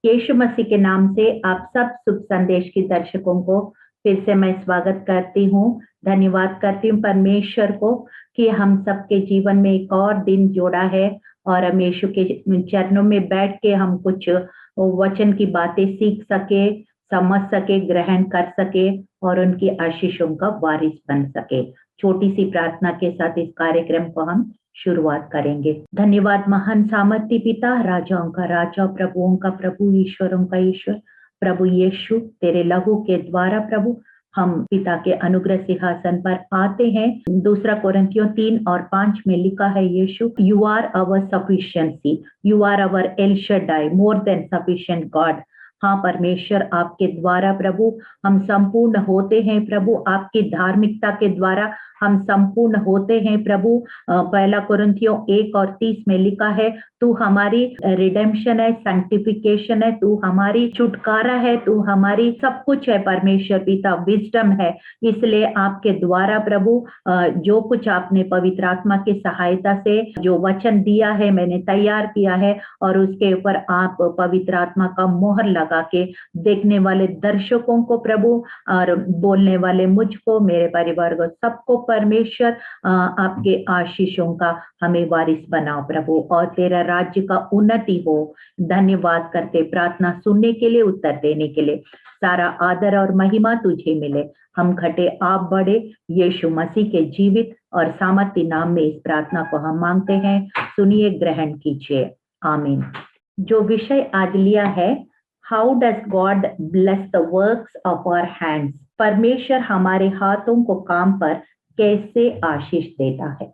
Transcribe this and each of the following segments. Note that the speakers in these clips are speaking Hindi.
यीशु मसीह के नाम से आप सब शुभ संदेश के दर्शकों को फिर से मैं स्वागत करती हूँ। धन्यवाद करती हूँ परमेश्वर को कि हम सबके जीवन में एक और दिन जोड़ा है और हम यीशु के चरणों में बैठ के हम कुछ वचन की बातें सीख सके, समझ सके, ग्रहण कर सके और उनकी आशीषों का वारिस बन सके। छोटी सी प्रार्थना के साथ इस कार्यक्रम को हम शुरुआत करेंगे। धन्यवाद महान सामर्थ्य पिता, राजाओं का राजा, प्रभुओं का प्रभु, ईश्वरों का ईश्वर, प्रभु यीशु, तेरे लहू के द्वारा प्रभु हम पिता के अनुग्रह सिंहासन पर आते हैं। दूसरा कोरिन्थियों 3 और 5 में लिखा है, Yeshu you are our sufficiency, you are our El Shaddai, more than sufficient God. हाँ परमेश्वर, आपके द्वारा प्रभु हम संपूर्ण होते हैं प्रभु, आपकी धार्मिकता के द्वारा हम संपूर्ण होते हैं प्रभु। पहला कोरिन्थियों 1 और 30 में लिखा है, तू हमारी रिडेम्पशन है, सैंक्टिफिकेशन है, तू हमारी छुटकारा है, तू हमारी सब कुछ है परमेश्वर पिता, विजडम है। इसलिए आपके द्वारा प्रभु जो कुछ आपने पवित्र आत्मा की सहायता से जो वचन दिया है, मैंने तैयार किया है और उसके ऊपर आप पवित्र आत्मा का मोहर लगा के देखने वाले दर्शकों को प्रभु और बोलने वाले मुझको, मेरे परिवार को, सबको परमेश्वर आपके आशीषों का हमें वारिस बनाओ प्रभु और तेरा राज्य का उन्नति हो। धन्यवाद करते, प्रार्थना सुनने के लिए, उत्तर देने के लिए सारा आदर और महिमा तुझे मिले। हम घटे आप बड़े, यीशु मसीह के जीवित और सामर्थ्य नाम में इस प्रार्थना को हम मांगते हैं। सुनिए, ग्रहण कीजिए, आमीन। जो विषय आज लिया है, how does God bless the works of our hands. परमेश्वर हमारे हाथों को काम पर कैसे आशीष देता है,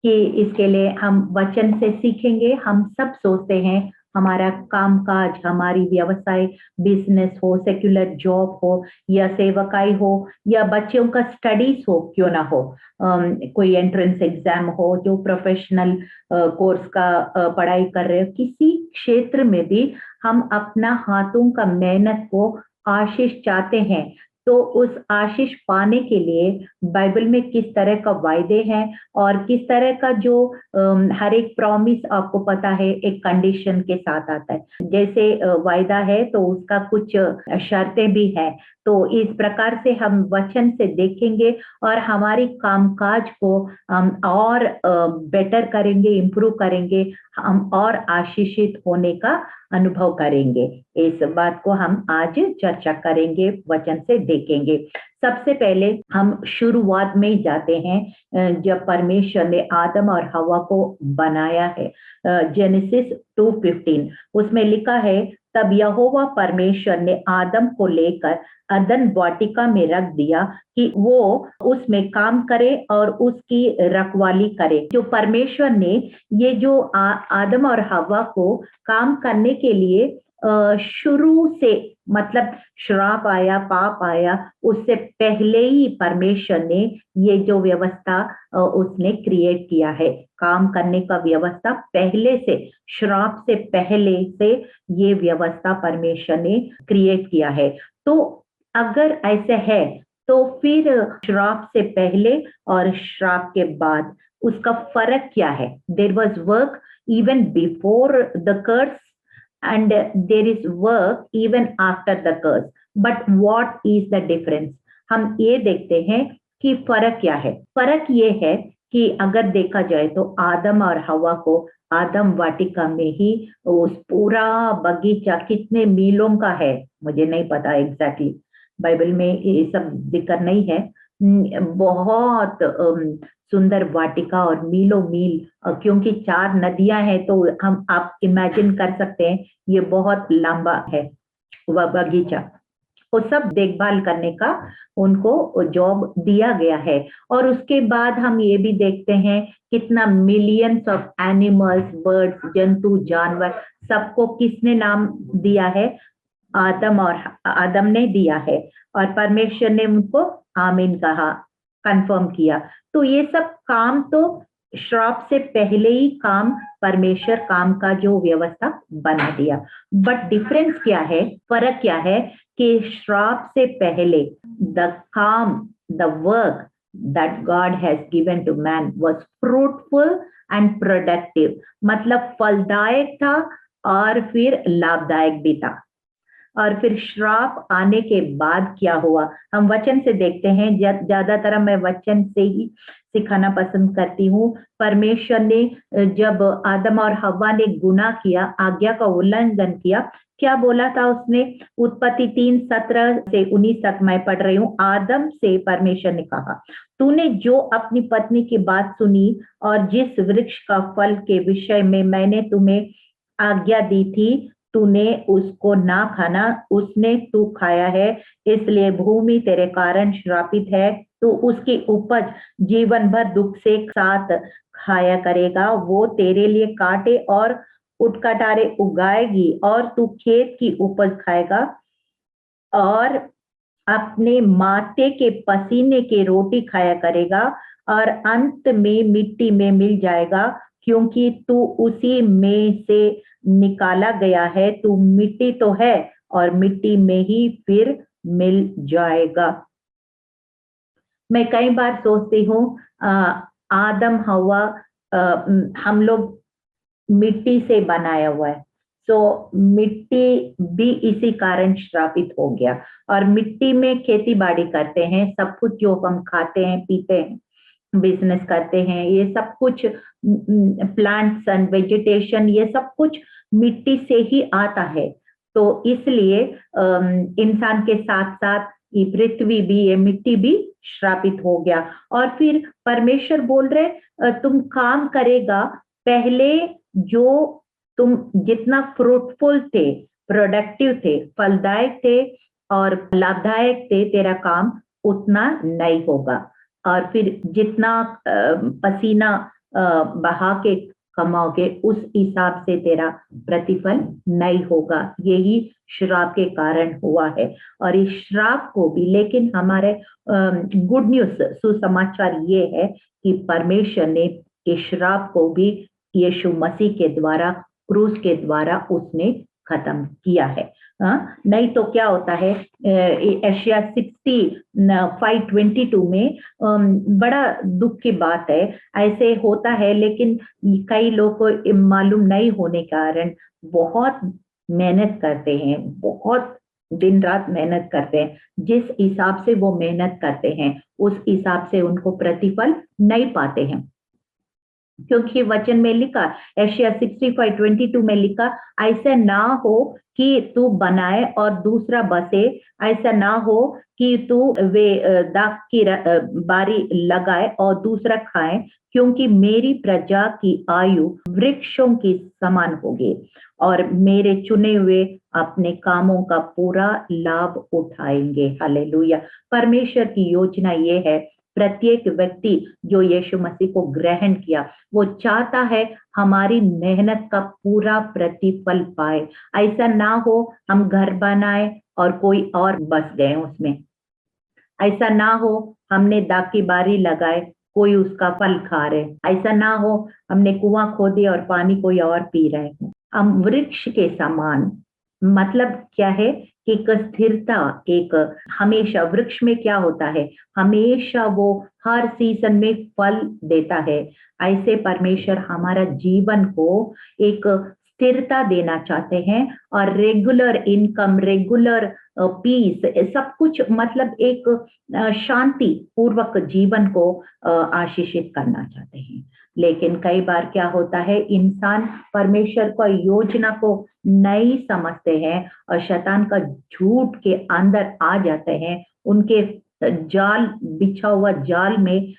कि इसके लिए हम वचन से सीखेंगे। हम सब सोचते हैं हमारा कामकाज, हमारी व्यवसाय, बिजनेस हो, सेक्युलर जॉब हो या सेवकाई हो या बच्चों का स्टडीज हो, क्यों ना हो, कोई एंट्रेंस एग्जाम हो, जो प्रोफेशनल कोर्स का पढ़ाई कर रहे हो, किसी क्षेत्र में भी हम अपना हाथों का मेहनत को आशीष चाहते हैं। तो उस आशीष पाने के लिए बाइबल में किस तरह का वायदे हैं और किस तरह का जो हर एक प्रॉमिस आपको पता है एक कंडीशन के साथ आता है। जैसे वायदा है तो उसका कुछ शर्तें भी है। तो इस प्रकार से हम वचन से देखेंगे और हमारी कामकाज को हम और बेटर करेंगे, इम्प्रूव करेंगे, हम और आशीषित होने का अनुभव करेंगे। इस बात को हम आज चर्चा करेंगे, वचन से देखेंगे। सबसे पहले हम शुरुआत में जाते हैं जब परमेश्वर ने आदम और हवा को बनाया है। जेनेसिस 2:15 उसमें लिखा है, तब यहोवा परमेश्वर ने आदम को लेकर अदन वाटिका में रख दिया कि वो उसमें काम करे और उसकी रखवाली करे। जो परमेश्वर ने ये जो आदम और हवा को काम करने के लिए शुरू से, मतलब श्राप आया, पाप आया, उससे पहले ही परमेश्वर ने ये जो व्यवस्था उसने क्रिएट किया है, काम करने का व्यवस्था पहले से, श्राप से पहले से ये व्यवस्था परमेश्वर ने क्रिएट किया है। तो अगर ऐसे है तो फिर श्राप से पहले और श्राप के बाद उसका फर्क क्या है? There was work even before the curse and there is work even after the curse, but what is the difference? हम ये देखते हैं कि फर्क क्या है। फर्क ये है कि अगर देखा जाए तो आदम और हवा को आदम वाटिका में ही, उस पूरा बगीचा कितने मीलों का है मुझे नहीं पता एग्जैक्टली, बाइबल में ये सब जिक्र नहीं है। बहुत सुंदर वाटिका और मीलों मील, क्योंकि 4 नदियां हैं तो हम आप इमेजिन कर सकते हैं ये बहुत लंबा है वह बगीचा। वो सब देखभाल करने का उनको जॉब दिया गया है। और उसके बाद हम ये भी देखते हैं कितना मिलियंस ऑफ एनिमल्स, बर्ड्स, जंतु, जानवर, सबको किसने नाम दिया है? आदम ने दिया है और परमेश्वर ने उनको आमीन कहा, कंफर्म किया। तो ये सब काम तो श्राप से पहले ही काम परमेश्वर काम का जो व्यवस्था बना दिया। बट डिफरेंस क्या है, फर्क क्या है कि श्राप से पहले द काम, the work that God has given to man was fruitful and productive, मतलब फलदायक था और फिर लाभदायक भी था। और फिर श्राप आने के बाद क्या हुआ, हम वचन से देखते हैं। ज्यादातर मैं वचन से ही सिखाना पसंद करती हूँ। परमेश्वर ने जब आदम और हव्वा ने गुनाह किया, आज्ञा का उल्लंघन किया, क्या बोला था उसने? उत्पत्ति 3:17 से 19 तक मैं पढ़ रही हूँ। आदम से परमेश्वर ने कहा, तूने जो अपनी पत्नी की बात सुनी और जिस वृक्ष का फल के विषय में मैंने तुम्हें आज्ञा दी थी, तूने उसको ना खाना, उसने तू खाया है, इसलिए भूमि तेरे कारण श्रापित है। तू उसकी उपज जीवन भर दुख से साथ खाया करेगा। वो तेरे लिए कांटे और उटकटारे उगाएगी और तू खेत की उपज खाएगा और अपने माथे के पसीने के रोटी खाया करेगा और अंत में मिट्टी में मिल जाएगा, क्योंकि तू उसी में से निकाला गया है। तू मिट्टी तो है और मिट्टी में ही फिर मिल जाएगा। मैं कई बार सोचती हूँ, आदम हवा, हम लोग मिट्टी से बनाया हुआ है, तो मिट्टी भी इसी कारण श्रापित हो गया। और मिट्टी में खेती बाड़ी करते हैं, सब कुछ जो हम खाते हैं पीते हैं, बिजनेस करते हैं, ये सब कुछ प्लांट्स एंड वेजिटेशन, ये सब कुछ मिट्टी से ही आता है। तो इसलिए इंसान के साथ साथ ये पृथ्वी भी, ये मिट्टी भी श्रापित हो गया। और फिर परमेश्वर बोल रहे, तुम काम करेगा, पहले जो तुम जितना फ्रूटफुल थे, प्रोडक्टिव थे, फलदायक थे और लाभदायक थे, तेरा काम उतना नहीं होगा। और फिर जितना पसीना बहा के कमाओगे, उस हिसाब से तेरा प्रतिफल नहीं होगा। यही श्राप के कारण हुआ है। और इस श्राप को भी, लेकिन हमारे गुड न्यूज, सुसमाचार ये है कि परमेश्वर ने इस श्राप को भी यीशु मसीह के द्वारा, क्रूस के द्वारा उसने खत्म किया है। नहीं तो क्या होता है, एशिया 65:22 में बड़ा दुख की बात है, ऐसे होता है। लेकिन कई लोग को मालूम नहीं होने के कारण बहुत मेहनत करते हैं, बहुत दिन रात मेहनत करते हैं। जिस हिसाब से वो मेहनत करते हैं, उस हिसाब से उनको प्रतिफल नहीं पाते हैं, क्योंकि वचन में लिखा, एशिया 65:22 में लिखा, ऐसा ना हो कि तू बनाए और दूसरा बसे, ऐसा ना हो कि तू वे दाख की बारी लगाए और दूसरा खाए, क्योंकि मेरी प्रजा की आयु वृक्षों की समान होगी और मेरे चुने हुए अपने कामों का पूरा लाभ उठाएंगे। हालेलुया। परमेश्वर की योजना ये है, प्रत्येक व्यक्ति जो यीशु मसीह को ग्रहण किया, वो चाहता है हमारी मेहनत का पूरा प्रतिफल पाए। ऐसा ना हो हम घर बनाए और कोई और बस गए उसमें। ऐसा ना हो हमने दाख की बारी लगाए, कोई उसका फल खा रहे। ऐसा ना हो हमने कुआं खोदे और पानी कोई और पी रहे हो। हम वृक्ष के समान, मतलब क्या है कि एक स्थिरता, एक हमेशा वृक्ष में क्या होता है, हमेशा वो हर सीजन में फल देता है। ऐसे परमेश्वर हमारा जीवन को एक स्थिरता देना चाहते हैं और रेगुलर इनकम, रेगुलर पीस, सब कुछ, मतलब एक शांति पूर्वक जीवन को आशीषित करना चाहते हैं। लेकिन कई बार क्या होता है, इंसान परमेश्वर का योजना को नहीं समझते हैं और शैतान का झूठ के अंदर आ जाते हैं। उनके जाल, बिछा हुआ जाल में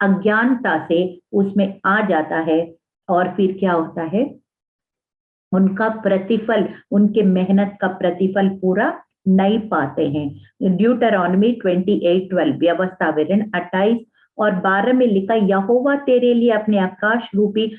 अज्ञानता से उसमें आ जाता है और फिर क्या होता है, उनका प्रतिफल, उनके मेहनत का प्रतिफल पूरा नहीं पाते हैं। ड्यूटरॉनमी 28:12, व्यवस्था विवरण 28 और 12 में लिखा, यहोवा तेरे लिए अपने आकाश रूपी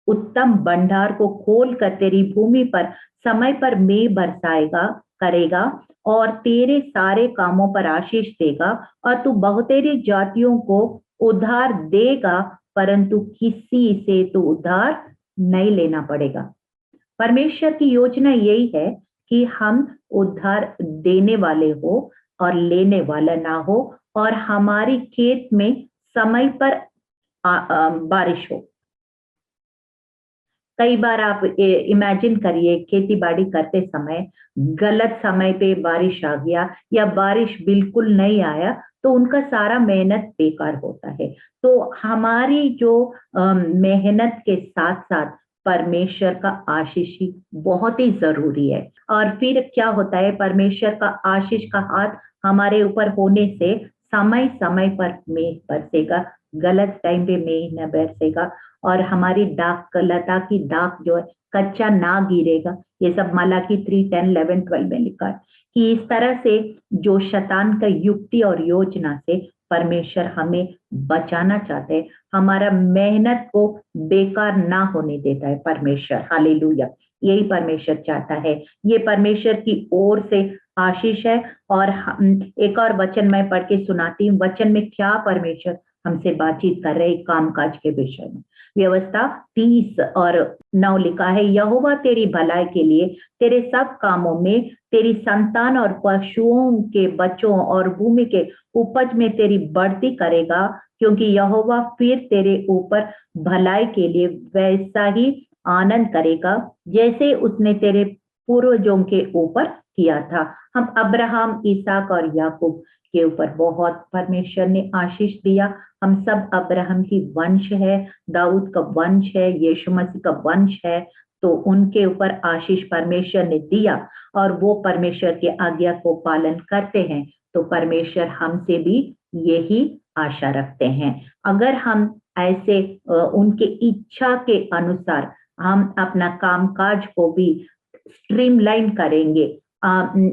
उत्तम भंडार को खोल कर तेरी भूमि पर समय पर मेघ बरसाएगा करेगा और तेरे सारे कामों पर आशीष देगा और तू बहुतेरी जातियों को उधार देगा, परंतु किसी से तू उधार नहीं लेना पड़ेगा। परमेश्वर की योजना यही है कि हम उधार देने वाले हो और लेने वाला ना हो, और हमारी खेत में समय पर बारिश हो। कई बार आप इमेजिन करिए खेती बाड़ी करते समय गलत समय पे बारिश आ गया या बारिश बिल्कुल नहीं आया तो उनका सारा मेहनत बेकार होता है। तो हमारी जो मेहनत के साथ साथ परमेश्वर का आशीष ही बहुत ही जरूरी है। और फिर क्या होता है, परमेश्वर का आशीष का हाथ हमारे ऊपर होने से समय समय पर मेघ बरसेगा, गलत टाइम पे मेघ न बरसेगा, और हमारी दाख लता की दाख जो है कच्चा ना गिरेगा। ये सब मलाकी 3, 10, 11, 12 में लिखा है कि इस तरह से जो शैतान का युक्ति और योजना से परमेश्वर हमें बचाना चाहते हैं, हमारा मेहनत को बेकार ना होने देता है परमेश्वर। हालेलुया, यही परमेश्वर चाहता है। ये परमेश्वर की ओर से आशीष है। और एक और वचन मैं पढ़ के सुनाती हूँ, वचन में क्या परमेश्वर हमसे बातचीत कर रहे कामकाज के विषय में। व्यवस्था 30:9 लिखा है, यहोवा तेरी भलाई के लिए तेरे सब कामों में, तेरी संतान और पशुओं के बच्चों और भूमि के उपज में तेरी बढ़ती करेगा, क्योंकि यहोवा फिर तेरे ऊपर भलाई के लिए वैसा ही आनंद करेगा जैसे उसने तेरे पूर्वजों के ऊपर किया था। हम अब्राहम, इसहाक और याकूब के ऊपर बहुत परमेश्वर ने आशीष दिया। हम सब अब्राहम की वंश है, दाऊद का वंश है, यीशु मसीह का वंश है। तो उनके ऊपर आशीष परमेश्वर ने दिया और वो परमेश्वर के आज्ञा को पालन करते हैं। तो परमेश्वर हमसे भी यही आशा रखते हैं। अगर हम ऐसे उनके इच्छा के अनुसार हम अपना कामकाज को भी स्ट्रीमलाइन करेंगे,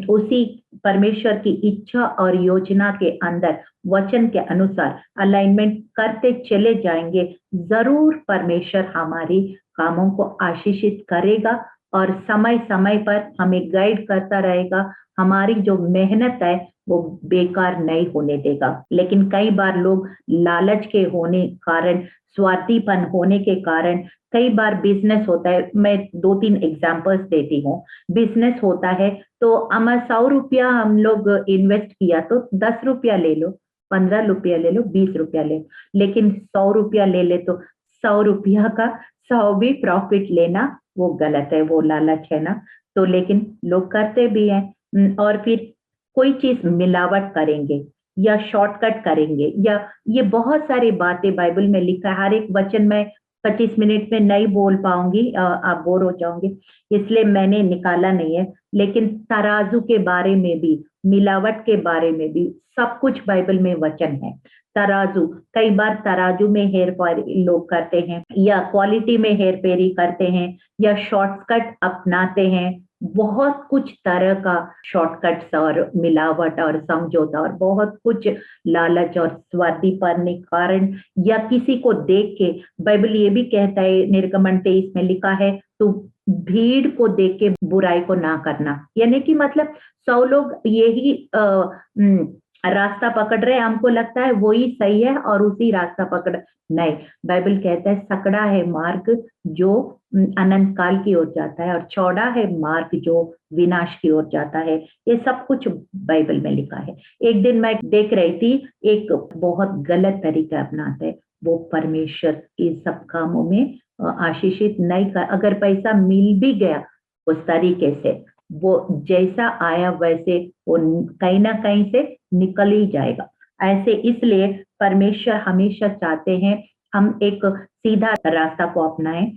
उसी परमेश्वर की इच्छा और योजना के अंदर वचन के अनुसार अलाइनमेंट करते चले जाएंगे, जरूर परमेश्वर हमारी कामों को आशीषित करेगा और समय समय पर हमें गाइड करता रहेगा। हमारी जो मेहनत है वो बेकार नहीं होने देगा। लेकिन कई बार लोग लालच के होने कारण, स्वार्थीपन होने के कारण, कई बार बिजनेस होता है, मैं 2-3 एग्जांपल्स देती हूँ। बिजनेस होता है तो हमें 100 रुपया हम लोग इन्वेस्ट किया तो 10 रुपया ले लो, 15 रुपया ले लो, 20 रुपया ले लो, लेकिन 100 रुपया ले ले तो 100 रुपया का 100 भी प्रॉफिट लेना वो गलत है, वो लालच है ना। तो लेकिन लोग करते भी हैं। और फिर कोई चीज मिलावट करेंगे या शॉर्टकट करेंगे, या ये बहुत सारी बातें बाइबल में लिखा है। हर एक वचन में 25 मिनट में नहीं बोल पाऊंगी, आप बोर हो जाओगे, इसलिए मैंने निकाला नहीं है। लेकिन तराजू के बारे में भी, मिलावट के बारे में भी सब कुछ बाइबल में वचन है। तराजू, कई बार तराजू में हेर फेरी लोग करते हैं, या क्वालिटी में हेर फेरी करते हैं, या शॉर्टकट अपनाते हैं। बहुत कुछ तरह का शॉर्टकट्स और मिलावट और समझौता और बहुत कुछ लालच और स्वार्थीपन के कारण, या किसी को देख के, बाइबल ये भी कहता है निर्गमन 23 में लिखा है, तो भीड़ को देख के बुराई को ना करना। यानी कि मतलब 100 लोग यही रास्ता पकड़ रहे हैं, हमको लगता है वही सही है और उसी रास्ता पकड़, नहीं, बाइबल कहता है सकड़ा है मार्ग जो अनंत काल की ओर जाता है और चौड़ा है मार्ग जो विनाश की ओर जाता है। ये सब कुछ बाइबल में लिखा है। एक दिन मैं देख रही थी, एक बहुत गलत तरीका अपनाते हैं, वो परमेश्वर इस सब कामों में आशीषित नहीं कर, अगर पैसा मिल भी गया उस तरीके से, वो जैसा आया वैसे वो कहीं ना कहीं से निकल ही जाएगा। ऐसे इसलिए परमेश्वर हमेशा चाहते हैं हम एक सीधा रास्ता को अपनाएं,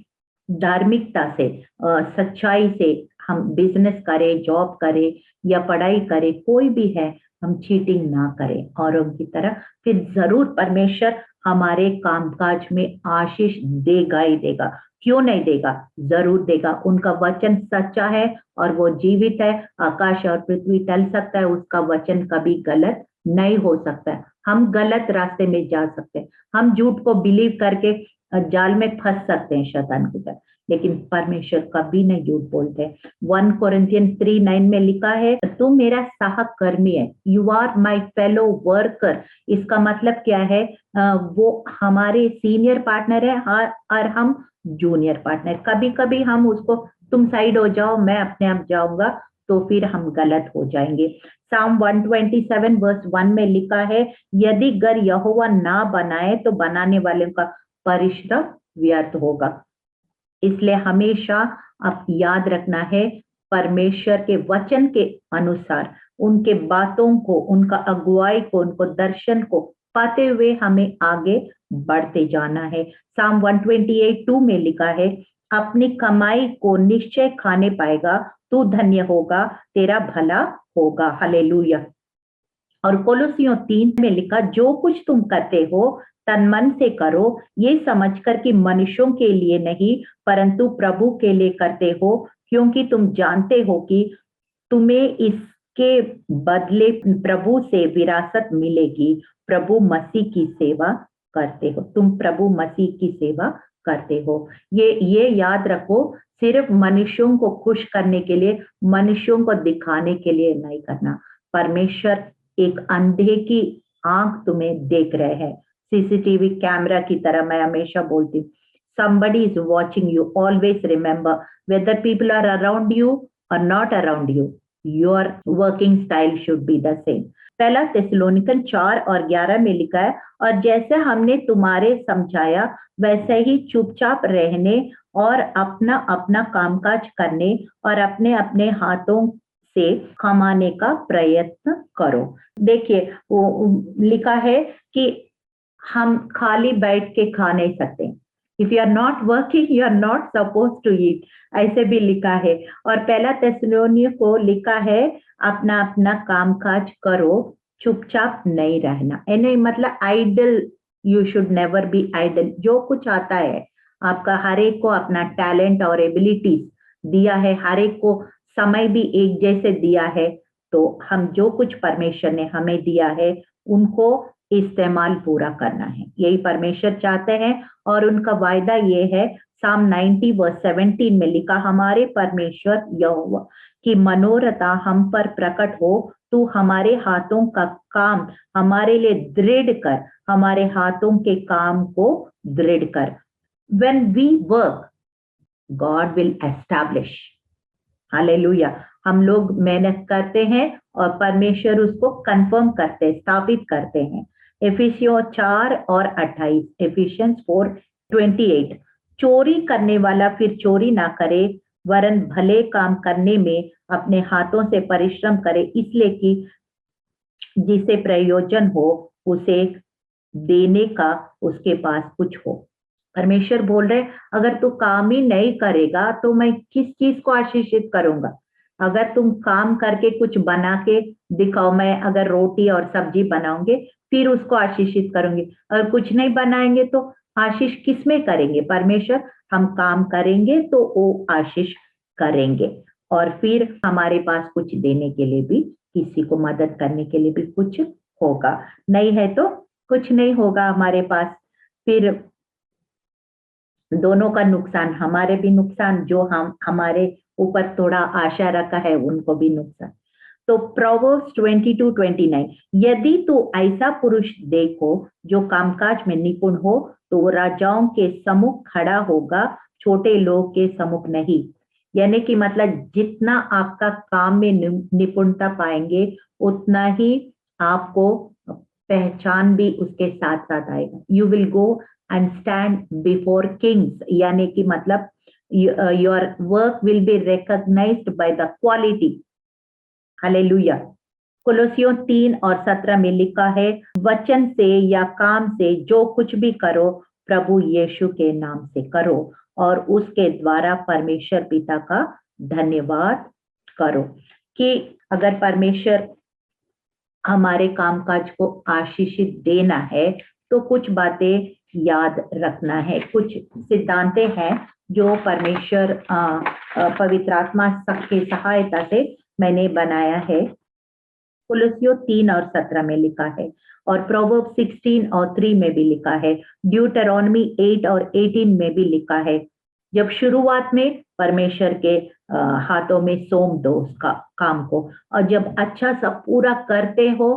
धार्मिकता से, सच्चाई से हम बिजनेस करें, जॉब करें या पढ़ाई करें, कोई भी है, हम चीटिंग ना करें औरों की तरह। फिर जरूर परमेश्वर हमारे कामकाज में आशीष देगा ही देगा। क्यों नहीं देगा, जरूर देगा। उनका वचन सच्चा है और वो जीवित है। आकाश और पृथ्वी टल सकता है, उसका वचन कभी गलत नहीं हो सकता है। हम गलत रास्ते में जा सकते हैं, हम झूठ को बिलीव करके जाल में फंस सकते हैं शैतान की तरह, लेकिन परमेश्वर कभी नहीं झूठ बोलते। 1 कोरिन्थियन 3:9 में लिखा है, तू मेरा सहकर्मी है, you are my fellow worker. इसका मतलब क्या है, वो हमारे सीनियर पार्टनर है और हम जूनियर पार्टनर। कभी कभी हम उसको, तुम साइड हो जाओ मैं अपने आप जाऊंगा, तो फिर हम गलत हो जाएंगे। साम 127:1 में लिखा है, यदि घर यहोवा ना बनाए तो बनाने वाले का परिश्रम व्यर्थ होगा। इसलिए हमेशा आप याद रखना है, परमेश्वर के वचन के अनुसार उनके बातों को, उनका अगुवाई को, उनको दर्शन को पाते हुए हमें आगे बढ़ते जाना है। साम 128:2 में लिखा है, अपनी कमाई को निश्चय खाने पाएगा, तू धन्य होगा, तेरा भला होगा। हालेलुया। और कोलोसियों 3 में लिखा, जो कुछ तुम करते हो तन मन से करो, ये समझकर कि मनुष्यों के लिए नहीं परंतु प्रभु के लिए करते हो, क्योंकि तुम जानते हो कि तुम्हें इसके बदले प्रभु से विरासत मिलेगी। प्रभु मसीह की सेवा करते हो, तुम प्रभु मसीह की सेवा करते हो। ये याद रखो, सिर्फ मनुष्यों को खुश करने के लिए, मनुष्यों को दिखाने के लिए नहीं करना। परमेश्वर एक अंधे की आंख तुम्हें देख रहे हैं, सीसीटीवी कैमरा की तरह। मैं हमेशा बोलती हूँ, somebody is watching you. Always remember, whether people are around you or not around you, your working style should be the same. पहला थिस्सलुनीकन 4:11 में लिखा है, और जैसे हमने तुम्हारे समझाया वैसे ही चुपचाप रहने और अपना अपना कामकाज करने और अपने अपने हाथों से कमाने का प्रयत्न करो। देखिए, वो लिखा है कि हम खाली बैठ के खा नहीं सकते। If you are not working you are not suppose to eat, ऐसे भी लिखा है। और पहला थिस्सलुनीय को लिखा है, अपना अपना कामकाज करो, चुपचाप नहीं रहना। यानी मतलब idle, you should never be idle. जो कुछ आता है आपका, हर एक को अपना टैलेंट और एबिलिटीज दिया है, हर एक को समय भी एक जैसे दिया है। तो हम जो कुछ परमेश्वर ने हमें दिया है उनको इस्तेमाल पूरा करना है, यही परमेश्वर चाहते हैं। और उनका वायदा ये है, साम 90:17 में लिखा, हमारे परमेश्वर यहोवा की मनोरथा हम पर प्रकट हो, तू हमारे हाथों का काम हमारे लिए दृढ़ कर, हमारे हाथों के काम को दृढ़ कर। When we work, God will establish. Hallelujah. हम लोग मेहनत करते हैं और परमेश्वर उसको कंफर्म करते, स्थापित करते हैं। एफिसियों 4:28, एफिशियंस 4:28, चोरी करने वाला फिर चोरी ना करे, वरन भले काम करने में अपने हाथों से परिश्रम करे, इसलिए कि जिसे प्रयोजन हो उसे देने का उसके पास कुछ हो। परमेश्वर बोल रहे, अगर तू काम ही नहीं करेगा तो मैं किस चीज को आशीषित करूंगा। अगर तुम काम करके कुछ बना के दिखाओ, मैं अगर रोटी और सब्जी बनाऊंगे फिर उसको आशीषित करूंगी, अगर कुछ नहीं बनाएंगे तो आशीष किसमें करेंगे? परमेश्वर। हम काम करेंगे तो वो आशीष करेंगे, और फिर हमारे पास कुछ देने के लिए भी, किसी को मदद करने के लिए भी कुछ होगा। नहीं है तो कुछ नहीं होगा हमारे पास। फिर दोनों का नुकसान, हमारे भी नुकसान, जो हम हमारे ऊपर थोड़ा आशा रखा है उनको भी नुकसान। तो प्रोवर्ब्स 22:29, यदि तू ऐसा पुरुष देखो जो कामकाज में निपुण हो, तो वो राजाओं के सम्मुख खड़ा होगा, छोटे लोग के सम्मुख नहीं। यानी कि मतलब जितना आपका काम में निपुणता पाएंगे उतना ही आपको पहचान भी उसके साथ साथ आएगा। You will go and stand before kings, यानी कि मतलब your work will be recognised by the quality. Hallelujah. कोलोसियों 3:17 में लिखा है, वचन से या काम से जो कुछ भी करो प्रभु यीशु के नाम से करो और उसके द्वारा परमेश्वर पिता का धन्यवाद करो। कि अगर परमेश्वर हमारे कामकाज को आशीषित देना है तो कुछ बातें याद रखना है, कुछ सिद्धांत हैं जो परमेश्वर पवित्र आत्मा की सहायता से मैंने बनाया है। कोलोसियों 3:17 में लिखा है, और प्रोवर्ब 16:3 में भी लिखा है, ड्यूटेरोनमी 8:18 में भी लिखा है। जब शुरुआत में परमेश्वर के हाथों में सौंप दो उसका काम को, और जब अच्छा सा पूरा करते हो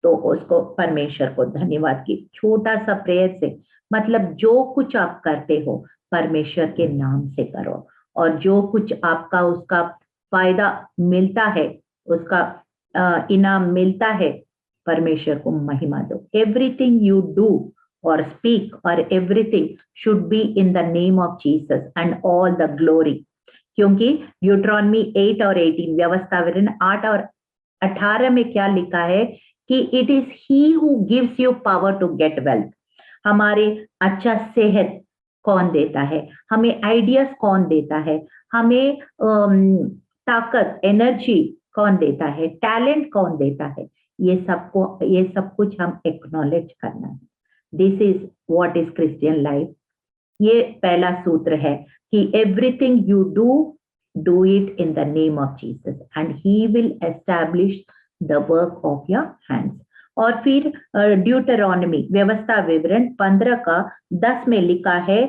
तो उसको परमेश्वर को धन्यवाद की छोटा सा प्रेयर से, मतलब जो कुछ आप करते हो परमेश्वर के नाम से करो, और जो कुछ आपका उसका फायदा मिलता है, उसका इनाम मिलता है, परमेश्वर को महिमा दो। Everything you do or speak or everything should be in the name of Jesus and all the glory. क्योंकि ड्यूट्रॉनमी 8 और 18 व्यवस्था विवरण 8 और 18 में क्या लिखा है कि it is he who gives you power to get wealth. हमारे अच्छा सेहत कौन देता है, हमें आइडियाज कौन देता है, हमें ताकत एनर्जी कौन देता है, टैलेंट कौन देता है, ये सब कुछ हम एक्नॉलेज करना है। This is what is Christian life. ये पहला सूत्र है कि everything you do it in the name of Jesus and he will establish the work of your hands. और फिर ड्यूटरॉनमी व्यवस्था विवरण 15 का 10 में लिखा है,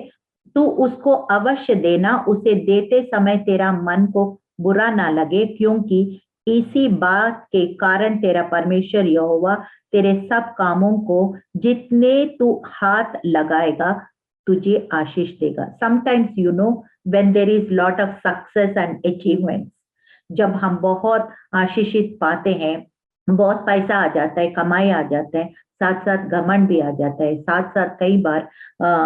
तू उसको अवश्य देना, उसे देते समय तेरा मन को बुरा ना लगे, क्योंकि इसी बात के कारण तेरा परमेश्वर यहोवा तेरे सब कामों को जितने तू हाथ लगाएगा तुझे आशीष देगा। Sometimes you know when there is lot of success and achievements, जब हम बहुत आशीषित पाते हैं, बहुत पैसा आ जाता है, कमाई आ जाता है, साथ साथ घमंड भी आ जाता है, साथ साथ कई बार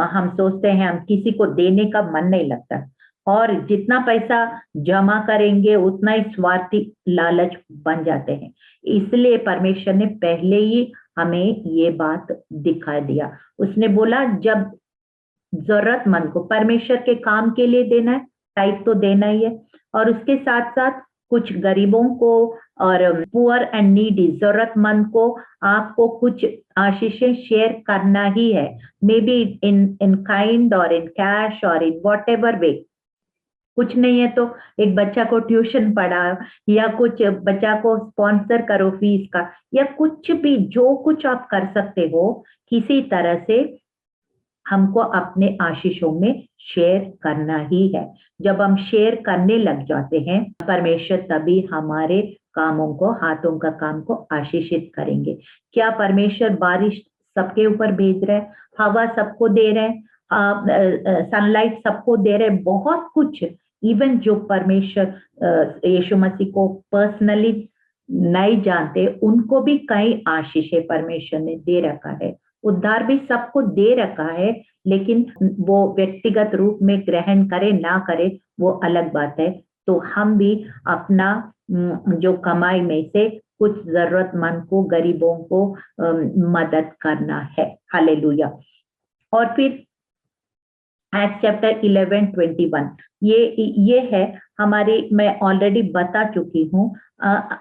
हम सोचते हैं हम किसी को देने का मन नहीं लगता, और जितना पैसा जमा करेंगे उतना ही स्वार्थी लालच बन जाते हैं। इसलिए परमेश्वर ने पहले ही हमें ये बात दिखा दिया। उसने बोला जब जरूरतमंद को परमेश्वर के काम के लिए देना है, टाइप तो देना ही है, और उसके साथ साथ कुछ गरीबों को और पुअर एंड नीडी जरूरतमंद को आपको कुछ आशीषें शेयर करना ही है, मे बी इन काइंड और इन कैश और इन वॉट एवर वे। कुछ नहीं है तो एक बच्चा को ट्यूशन पढ़ा, या कुछ बच्चा को स्पॉन्सर करो फीस का, या कुछ भी जो कुछ आप कर सकते हो, किसी तरह से हमको अपने आशीषों में शेयर करना ही है। जब हम शेयर करने लग जाते हैं, परमेश्वर तभी हमारे कामों को, हाथों का काम को आशीषित करेंगे। क्या परमेश्वर बारिश सबके ऊपर भेज रहे हैं, हवा सबको दे रहे हैं, सनलाइट सबको दे रहे हैं, बहुत कुछ। इवन जो परमेश्वर यीशु मसीह को पर्सनली नहीं जानते, उनको भी कई आशीषें परमेश्वर ने दे रखा है, उद्धार भी सबको दे रखा है, लेकिन वो व्यक्तिगत रूप में ग्रहण करे ना करे वो अलग बात है। तो हम भी अपना जो कमाई में से कुछ जरूरतमंद को, गरीबों को मदद करना है। हालेलुया। और फिर एक्ट चैप्टर 11:21 ये है हमारी, मैं ऑलरेडी बता चुकी हूँ।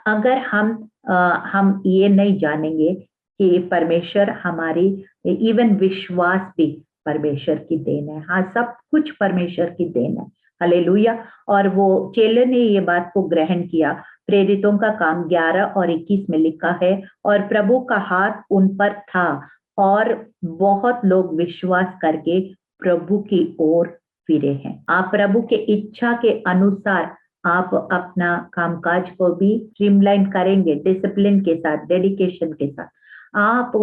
अगर हम ये नहीं जानेंगे कि परमेश्वर हमारी, इवन विश्वास भी परमेश्वर की देन है। हाँ, सब कुछ परमेश्वर की देन है। हालेलुया। और वो चेले ने ये बात को ग्रहण किया। प्रेरितों का काम 11 और 21 में लिखा है, और प्रभु का हाथ उन पर था और बहुत लोग विश्वास करके प्रभु की ओर फिरे हैं। आप प्रभु के इच्छा के अनुसार आप अपना कामकाज को भी स्ट्रीमलाइन करेंगे, डिसिप्लिन के साथ, डेडिकेशन के साथ। आप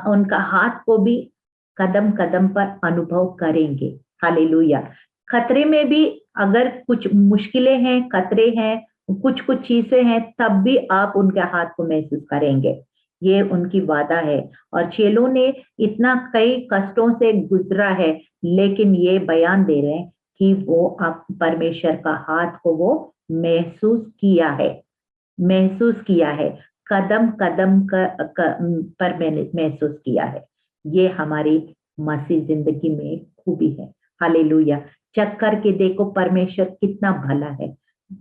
उनका हाथ को भी कदम कदम पर अनुभव करेंगे। हालेलुया। खतरे में भी अगर कुछ मुश्किलें हैं, खतरे हैं, कुछ चीजें हैं, तब भी आप उनके हाथ को महसूस करेंगे। ये उनकी वादा है। और चेलों ने इतना कई कष्टों से गुजरा है, लेकिन ये बयान दे रहे हैं कि वो आप परमेश्वर का हाथ को वो महसूस किया है, कदम कदम पर मैंने महसूस किया है। ये हमारी मसीह जिंदगी में खूबी है। हालेलुया। चेक करके देखो परमेश्वर कितना भला है।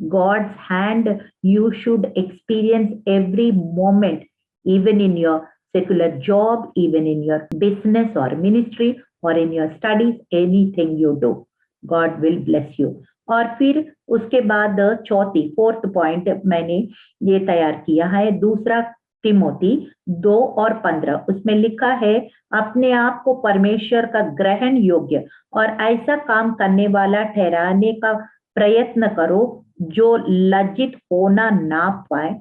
God's hand you should experience every moment, even in your secular job, even in your business or ministry or in your studies, anything you do, God will bless you. और फिर उसके बाद फोर्थ पॉइंट मैंने ये तैयार किया है, दूसरा तिमोथी 2 और 15, उसमें लिखा है, अपने आप को परमेश्वर का ग्रहण योग्य और ऐसा काम करने वाला ठहराने का प्रयत्न करो जो लज्जित होना ना पाए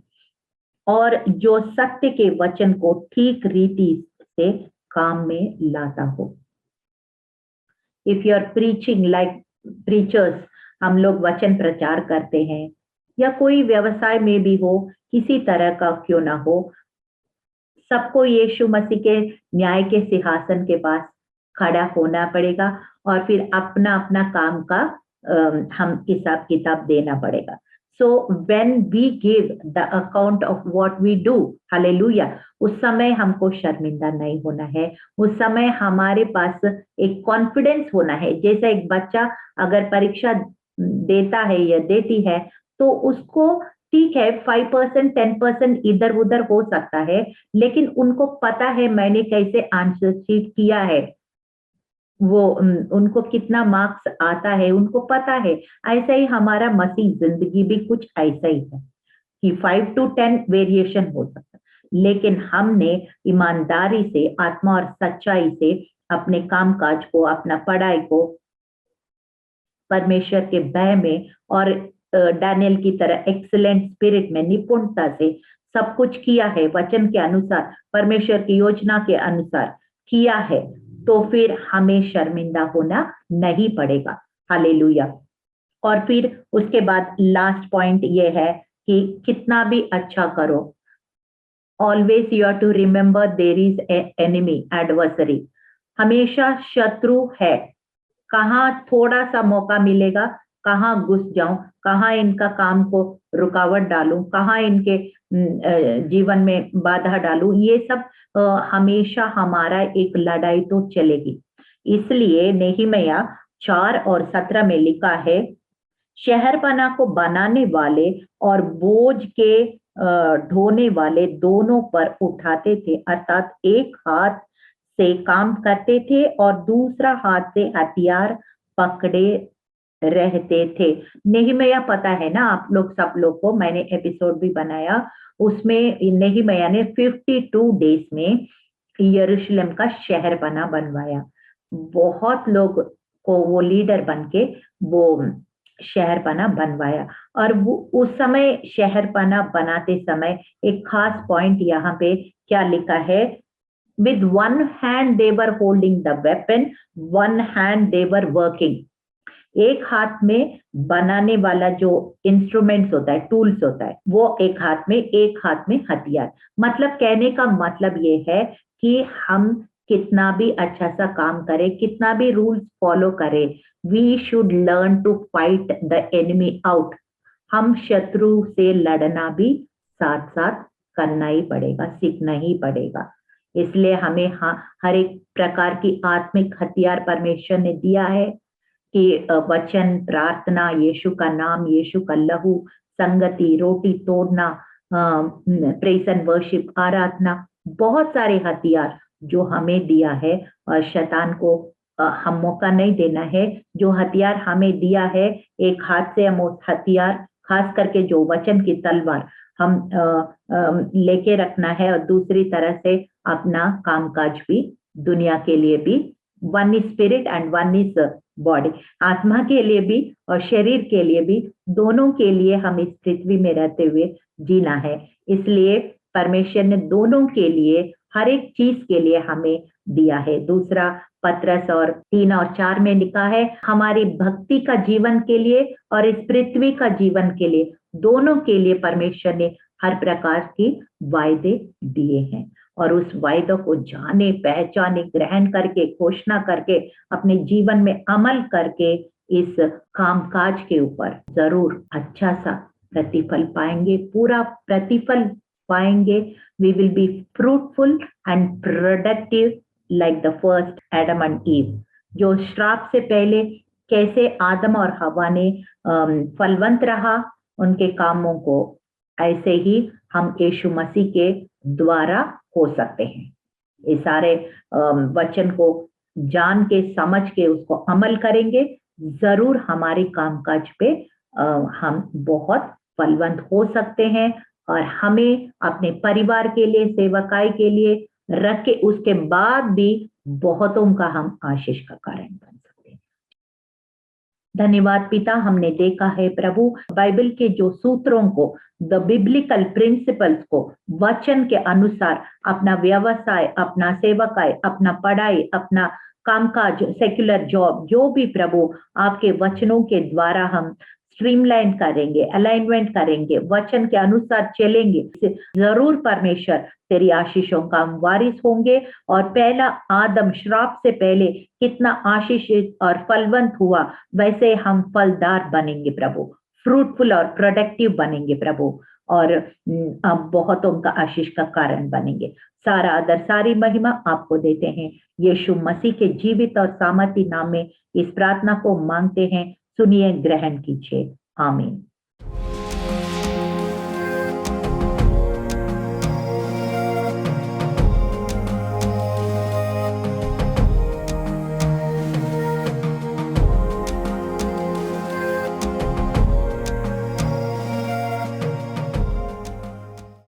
और जो सत्य के वचन को ठीक रीति से काम में लाता हो। If you are preaching like preachers, हम लोग वचन प्रचार करते हैं, या कोई व्यवसाय में भी हो, किसी तरह का क्यों ना हो, सबको यीशु मसीह के न्याय के सिंहासन के पास खड़ा होना पड़ेगा और फिर अपना अपना काम का हम हिसाब किताब देना पड़ेगा। So when we give the account of what we do, hallelujah, उस समय हमको शर्मिंदा नहीं होना है। उस समय हमारे पास एक कॉन्फिडेंस होना है। जैसा एक बच्चा अगर परीक्षा देता है या देती है तो उसको ठीक है 5% 10% इधर उधर हो सकता है, लेकिन उनको पता है मैंने कैसे आंसर शीट किया है, वो उनको कितना मार्क्स आता है उनको पता है। ऐसा ही हमारा मसीह जिंदगी भी कुछ ऐसा ही है कि 5 to 10 वेरिएशन हो सकता है, लेकिन हमने ईमानदारी से, आत्मा और सच्चाई से अपने कामकाज को, अपना पढ़ाई को परमेश्वर के भय में और डैनियल की तरह एक्सीलेंट स्पिरिट में निपुणता से सब कुछ किया है, वचन के अनुसार, परमेश्वर की योजना के अनुसार किया है, तो फिर हमें शर्मिंदा होना नहीं पड़ेगा। हालेलुया। और फिर उसके बाद लास्ट पॉइंट ये है कि कितना भी अच्छा करो, always you are to remember there is enemy, adversary, हमेशा शत्रु है। कहाँ थोड़ा सा मौका मिलेगा, कहाँ घुस जाऊं, कहाँ इनका काम को रुकावट डालूं, कहाँ इनके जीवन में बाधा डालूं, ये सब हमेशा हमारा एक लड़ाई तो चलेगी। इसलिए नेहिम्याह 4 और 17 में लिखा है, शहरपना को बनाने वाले और बोझ के ढोने वाले दोनों पर उठाते थे, अर्थात एक हाथ से काम करते थे और दूसरा हाथ से हथियार पकड़े रहते थे। नेहिम्याह पता है ना आप लोग, सब लोग को मैंने एपिसोड भी बनाया, उसमें नेहिम्याह ने 52 डेज में यरूशलेम का शहरपना बनवाया। बहुत लोग को वो लीडर बनके वो शहरपना बनवाया। और वो उस समय शहरपना बनाते समय एक खास पॉइंट यहाँ पे क्या लिखा है, with one hand they were holding the weapon, one hand they were working। एक हाथ में बनाने वाला जो इंस्ट्रूमेंट्स होता है, टूल्स होता है, वो एक हाथ में हथियार। मतलब कहने का मतलब ये है कि हम कितना भी अच्छा सा काम करें, कितना भी रूल्स फॉलो करें, we should learn to fight the enemy out. हम शत्रु से लड़ना भी साथ साथ करना ही पड़ेगा, सीखना ही पड़ेगा। इसलिए हमें हर एक प्रकार की आत्मिक हथियार परमेश्वर ने दिया है कि वचन, प्रार्थना, यीशु का नाम, यीशु का लहू, संगति, रोटी तोड़ना, प्रेज एंड वर्शिप, आराधना, बहुत सारे हथियार जो हमें दिया है। और शैतान को हम मौका नहीं देना है। जो हथियार हमें दिया है, एक हाथ से हम उस हथियार, खास करके जो वचन की तलवार, हम लेके रखना है और दूसरी तरह से अपना कामकाज भी दुनिया के लिए भी, one is spirit and one is body, आत्मा के लिए भी और शरीर के लिए भी, दोनों के लिए हम इस पृथ्वी में रहते हुए जीना है। इसलिए परमेश्वर ने दोनों के लिए, हर एक चीज के लिए हमें दिया है। दूसरा पत्रस और 3 और 4 में लिखा है, हमारी भक्ति का जीवन के लिए और इस पृथ्वी का जीवन के लिए, दोनों के लिए परमेश्वर ने हर प्रकार की वायदे दिए हैं। और उस वायदों को जाने, पहचाने, ग्रहण करके, घोषणा करके, अपने जीवन में अमल करके इस कामकाज के ऊपर जरूर अच्छा सा प्रतिफल पाएंगे, पूरा प्रतिफल पाएंगे। We will be fruitful and productive like the first Adam and Eve. जो श्राप से पहले कैसे आदम और हवा ने फलवंत रहा उनके कामों को, ऐसे ही हम यीशु मसीह के द्वारा हो सकते हैं। ये सारे वचन को जान के, समझ के उसको अमल करेंगे, जरूर हमारे कामकाज पे हम बहुत फलवंत हो सकते हैं। और हमें अपने परिवार के लिए, सेवकाई के लिए रख के, उसके बाद भी बहुतों का हम आशीष का कारण बन सकते हैं। धन्यवाद पिता, हमने देखा है प्रभु, बाइबल के जो सूत्रों को, द बिब्लिकल प्रिंसिपल्स को वचन के अनुसार अपना व्यवसाय, अपना सेवकाई, अपना पढ़ाई, अपना कामकाज, सेक्युलर जॉब, जो भी प्रभु आपके वचनों के द्वारा हम स्ट्रीमलाइन करेंगे, अलाइनमेंट करेंगे, वचन के अनुसार चलेंगे, जरूर परमेश्वर तेरी आशीषों का हम वारिस होंगे। और पहला आदम श्राप से पहले कितना आशीषित और फलवंत हुआ, वैसे हम फलदार बनेंगे प्रभु, फ्रूटफुल और प्रोडक्टिव बनेंगे प्रभु, और अब बहुतों का आशीष का कारण बनेंगे। सारा आदर सारी महिमा आपको देते हैं, यीशु मसीह के जीवित और सामर्थी नाम में इस प्रार्थना को मांगते हैं, सुनिए, ग्रहण कीजिए, आमीन।